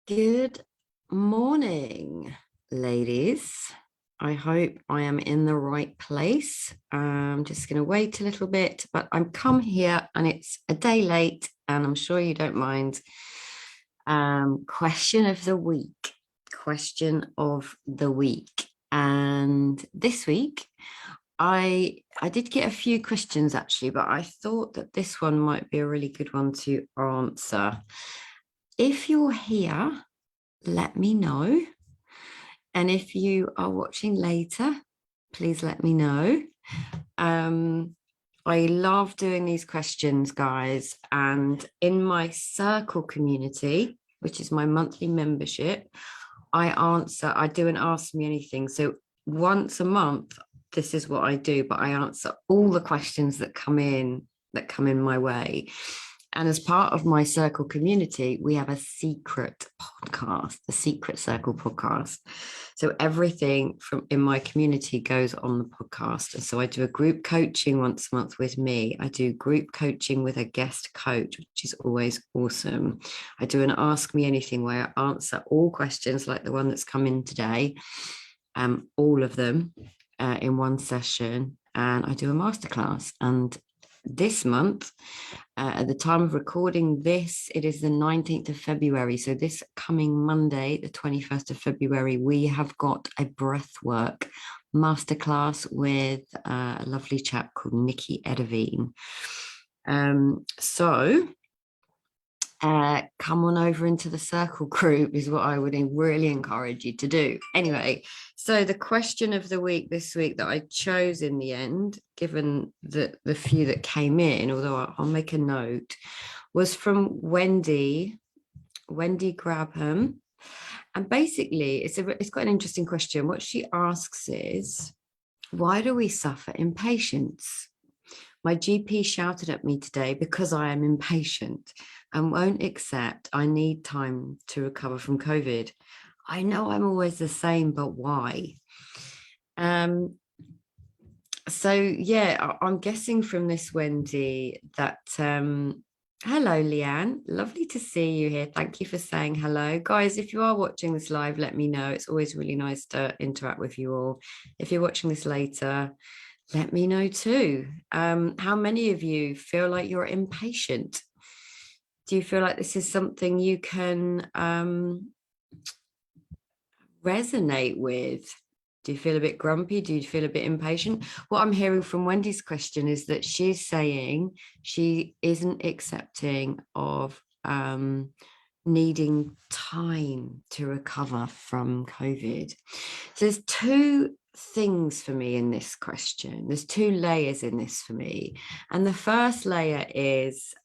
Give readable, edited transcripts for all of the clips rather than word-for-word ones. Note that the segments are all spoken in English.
Good morning, ladies. I hope I am in the right place. I'm just going to wait a little bit, but I'm come here and it's a day late, and I'm sure you don't mind. Question of the week. Question of the week. And this week, I did get a few questions actually, but I thought that this one might be a really good one to answer. If you're here, let me know. And if you are watching later, please let me know. I love doing these questions, guys. And in my circle community, which is my monthly membership, I do an Ask Me Anything. So once a month, this is what I do, but I answer all the questions that come in my way. And as part of my circle community, we have a secret podcast, the Secret Circle podcast. So everything from in my community goes on the podcast. And so I do a group coaching once a month with me. I do group coaching with a guest coach, which is always awesome. I do an Ask Me Anything where I answer all questions like the one that's come in today, all of them in one session. And I do a masterclass. And this month, at the time of recording this, it is the 19th of February. So this coming Monday, the 21st of February, we have got a breathwork masterclass with a lovely chap called Nikki Edavine. Come on over into the circle group is what I would really encourage you to do. Anyway, so the question of the week this week that I chose in the end, given the few that came in, although I'll make a note, was from Wendy Grabham. And basically, it's quite an interesting question. What she asks is, why do we suffer impatience? My GP shouted at me today because I am impatient and won't accept I need time to recover from COVID. I know I'm always the same, but why? So yeah, I'm guessing from this, Wendy, that hello, Leanne. Lovely to see you here. Thank you for saying hello. Guys, if you are watching this live, let me know. It's always really nice to interact with you all. If you're watching this later, let me know too. How many of you feel like you're impatient? Do you feel like this is something you can resonate with? Do you feel a bit grumpy? Do you feel a bit impatient? What I'm hearing from Wendy's question is that she's saying she isn't accepting of needing time to recover from COVID. So there's two things for me in this question. There's two layers in this for me. And the first layer is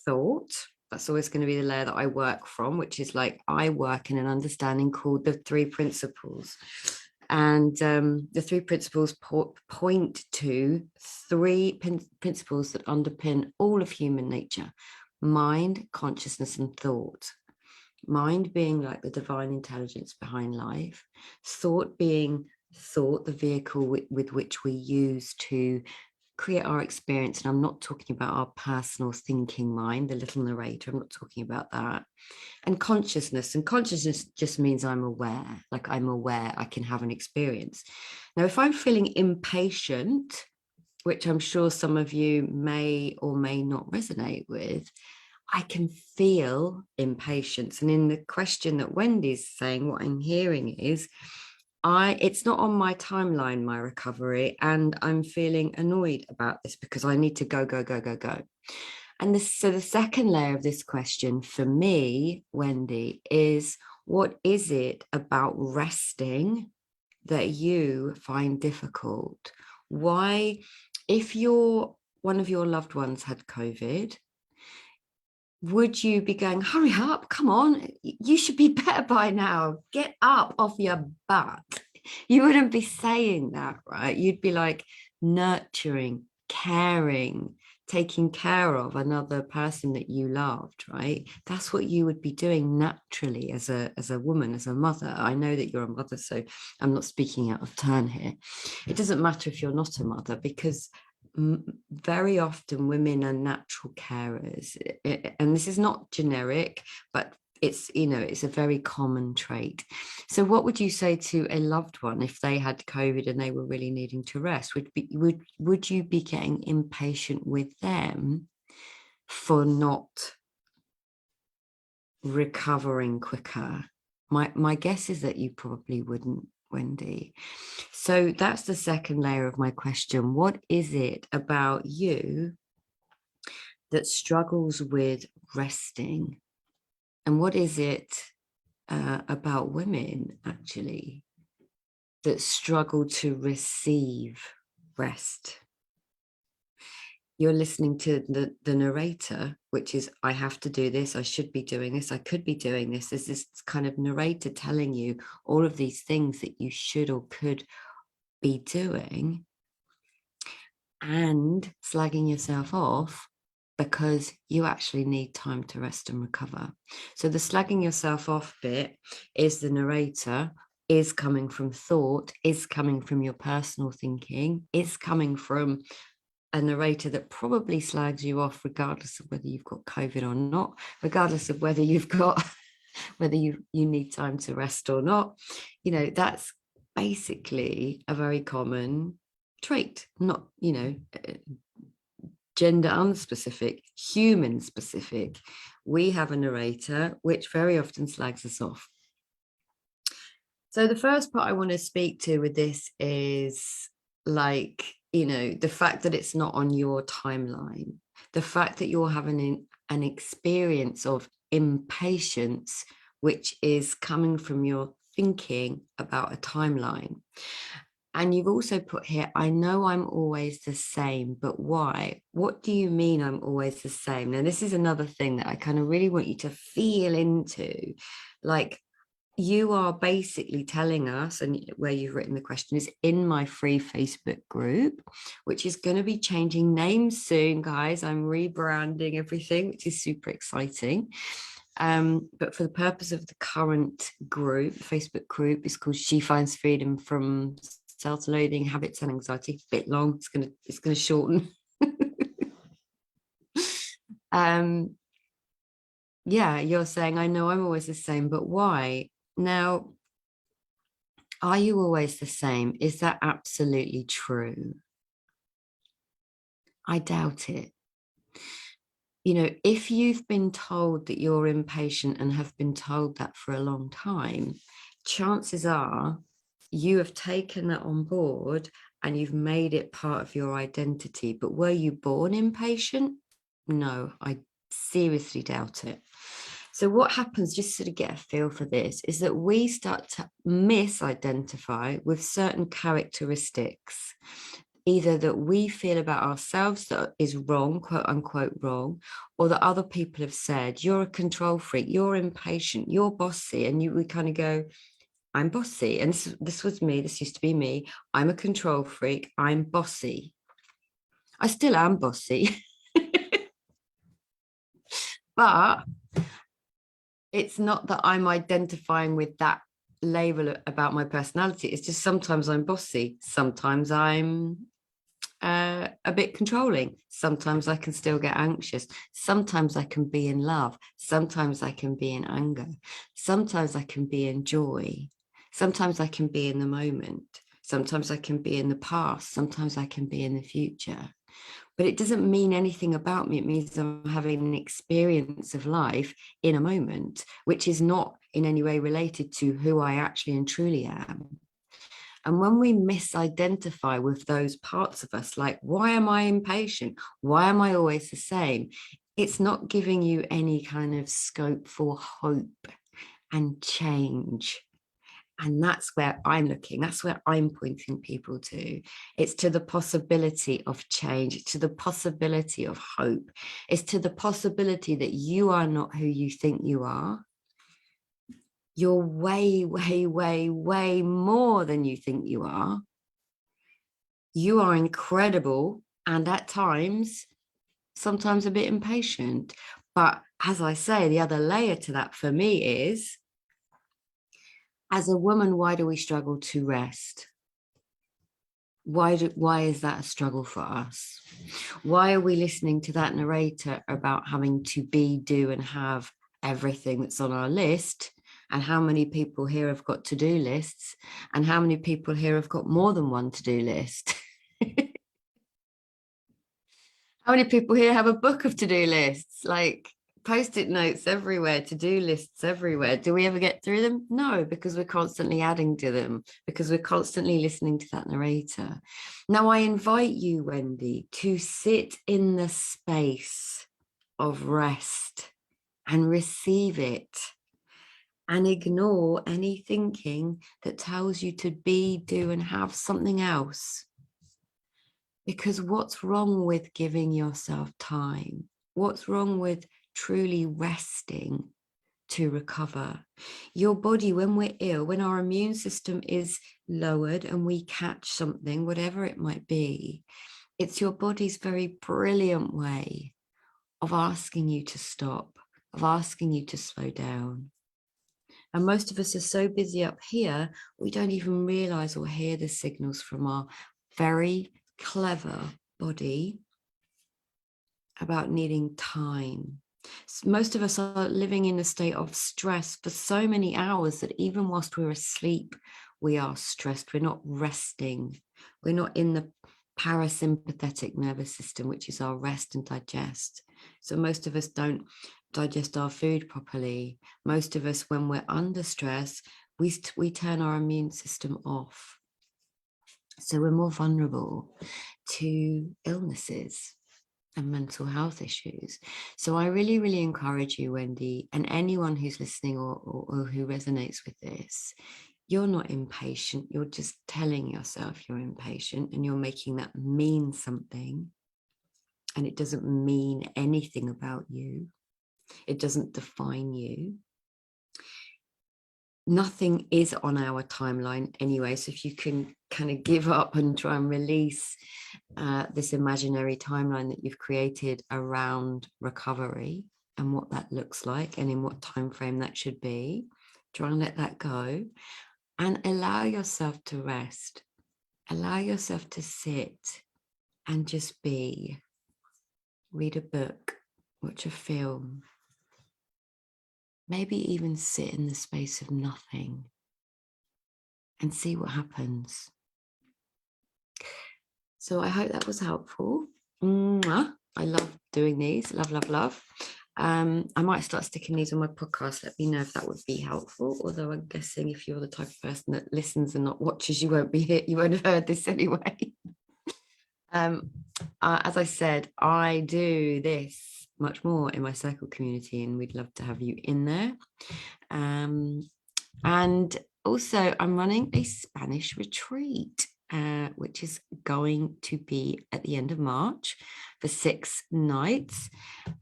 thought. That's always going to be the layer that I work from, which is like I work in an understanding called the three principles. And the three principles point to three principles that underpin all of human nature: mind, consciousness, and thought. Mind being like the divine intelligence behind life, thought being thought, the vehicle with which we use to create our experience. And I'm not talking about our personal thinking mind, the little narrator. I'm not talking about that. And consciousness just means I'm aware, like I'm aware I can have an experience. Now, if I'm feeling impatient, which I'm sure some of you may or may not resonate with, I can feel impatience. And in the question that Wendy's saying, what I'm hearing is, it's not on my timeline, my recovery, and I'm feeling annoyed about this because I need to go. And so the second layer of this question for me, Wendy, is what is it about resting that you find difficult? Why, if one of your loved ones had COVID, would you be going, hurry up, come on, you should be better by now, get up off your butt? You wouldn't be saying that, right? You'd be like nurturing, caring, taking care of another person that you loved, right? That's what you would be doing naturally as a woman, as a mother. I know that you're a mother, so I'm not speaking out of turn here. It doesn't matter if you're not a mother, because very often women are natural carers, and this is not generic, but It's, you know, it's a very common trait. So what would you say to a loved one if they had COVID and they were really needing to rest? Would you be getting impatient with them for not recovering quicker? My guess is that you probably wouldn't, Wendy. So that's the second layer of my question. What is it about you that struggles with resting? And what is it about women actually that struggle to receive rest? You're listening to the narrator, which is, I have to do this, I should be doing this, I could be doing this. There's this kind of narrator telling you all of these things that you should or could be doing, and slagging yourself off because you actually need time to rest and recover. So the slagging yourself off bit is the narrator, is coming from thought, is coming from your personal thinking, is coming from a narrator that probably slags you off regardless of whether you've got COVID or not, regardless of whether you've got, whether you need time to rest or not. You know, that's basically a very common trait, not, you know, gender unspecific, human specific. We have a narrator which very often slags us off. So the first part I want to speak to with this is, like, you know, the fact that it's not on your timeline, the fact that you're having an experience of impatience, which is coming from your thinking about a timeline. And you've also put here, I know I'm always the same, but why? What do you mean I'm always the same? Now, this is another thing that I kind of really want you to feel into. Like, you are basically telling us, and where you've written the question is in my free Facebook group, which is going to be changing names soon, guys. I'm rebranding everything, which is super exciting. But for the purpose of the current group, Facebook group is called She Finds Freedom from Self-Loathing, Habits and Anxiety. A bit long. It's gonna shorten. Yeah, you're saying, I know I'm always the same, but why? Now, are you always the same? Is that absolutely true? I doubt it. You know, if you've been told that you're impatient and have been told that for a long time, chances are you have taken that on board and you've made it part of your identity. But were you born impatient? No, I seriously doubt it. So what happens, just sort of get a feel for this, is that we start to misidentify with certain characteristics, either that we feel about ourselves that is wrong, quote unquote wrong, or that other people have said, you're a control freak, you're impatient, you're bossy. And we kind of go, I'm bossy. And this was me, this used to be me. I'm a control freak, I'm bossy. I still am bossy. But it's not that I'm identifying with that label about my personality. It's just sometimes I'm bossy. Sometimes I'm a bit controlling. Sometimes I can still get anxious. Sometimes I can be in love. Sometimes I can be in anger. Sometimes I can be in joy. Sometimes I can be in the moment. Sometimes I can be in the past. Sometimes I can be in the future. But it doesn't mean anything about me. It means I'm having an experience of life in a moment, which is not in any way related to who I actually and truly am. And when we misidentify with those parts of us, like, why am I impatient? Why am I always the same? It's not giving you any kind of scope for hope and change. And that's where I'm looking. That's where I'm pointing people to. It's to the possibility of change. It's to the possibility of hope. It's to the possibility that you are not who you think you are. You're way, way, way, way more than you think you are. You are incredible. And at times, sometimes a bit impatient. But as I say, the other layer to that for me is, as a woman, why do we struggle to rest? Why is that a struggle for us? Why are we listening to that narrator about having to be, do, and have everything that's on our list, and how many people here have got to-do lists, and how many people here have got more than one to-do list. How many people here have a book of to-do lists, like post-it notes everywhere, to-do lists everywhere? Do we ever get through them? No, because we're constantly adding to them, because we're constantly listening to that narrator. Now, I invite you, Wendy, to sit in the space of rest and receive it, and ignore any thinking that tells you to be, do, and have something else. Because what's wrong with giving yourself time? What's wrong with truly resting to recover? Your body, when we're ill, when our immune system is lowered and we catch something, whatever it might be, it's your body's very brilliant way of asking you to stop, of asking you to slow down. And most of us are so busy up here, we don't even realize or hear the signals from our very clever body about needing time. Most of us are living in a state of stress for so many hours that even whilst we're asleep, we are stressed. We're not resting. We're not in the parasympathetic nervous system, which is our rest and digest. So most of us don't digest our food properly. Most of us, when we're under stress, we turn our immune system off. So we're more vulnerable to illnesses and mental health issues. So I really, really encourage you, Wendy, and anyone who's listening or who resonates with this, you're not impatient. You're just telling yourself you're impatient, and you're making that mean something. And it doesn't mean anything about you. It doesn't define you. Nothing is on our timeline anyway. So if you can kind of give up and try and release this imaginary timeline that you've created around recovery and what that looks like and in what time frame that should be, try and let that go and allow yourself to rest. Allow yourself to sit and just be. Read a book, watch a film, maybe even sit in the space of nothing and see what happens. So I hope that was helpful. I love doing these. Love, love, love. I might start sticking these on my podcast. Let me know if that would be helpful. Although I'm guessing if you're the type of person that listens and not watches, you won't have heard this anyway. As I said, I do this much more in my circle community, and we'd love to have you in there. And also, I'm running a Spanish retreat, which is going to be at the end of March for 6 nights.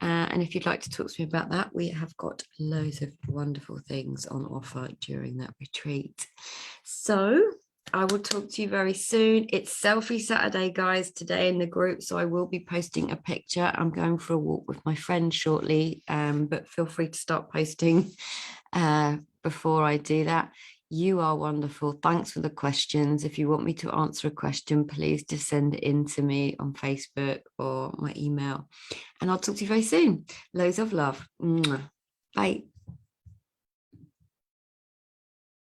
And if you'd like to talk to me about that, we have got loads of wonderful things on offer during that retreat. So I will talk to you very soon. It's Selfie Saturday, guys, today in the group. So I will be posting a picture. I'm going for a walk with my friend shortly, but feel free to start posting before I do that. You are wonderful. Thanks for the questions. If you want me to answer a question, please just send it in to me on Facebook or my email. And I'll talk to you very soon. Loads of love. Bye.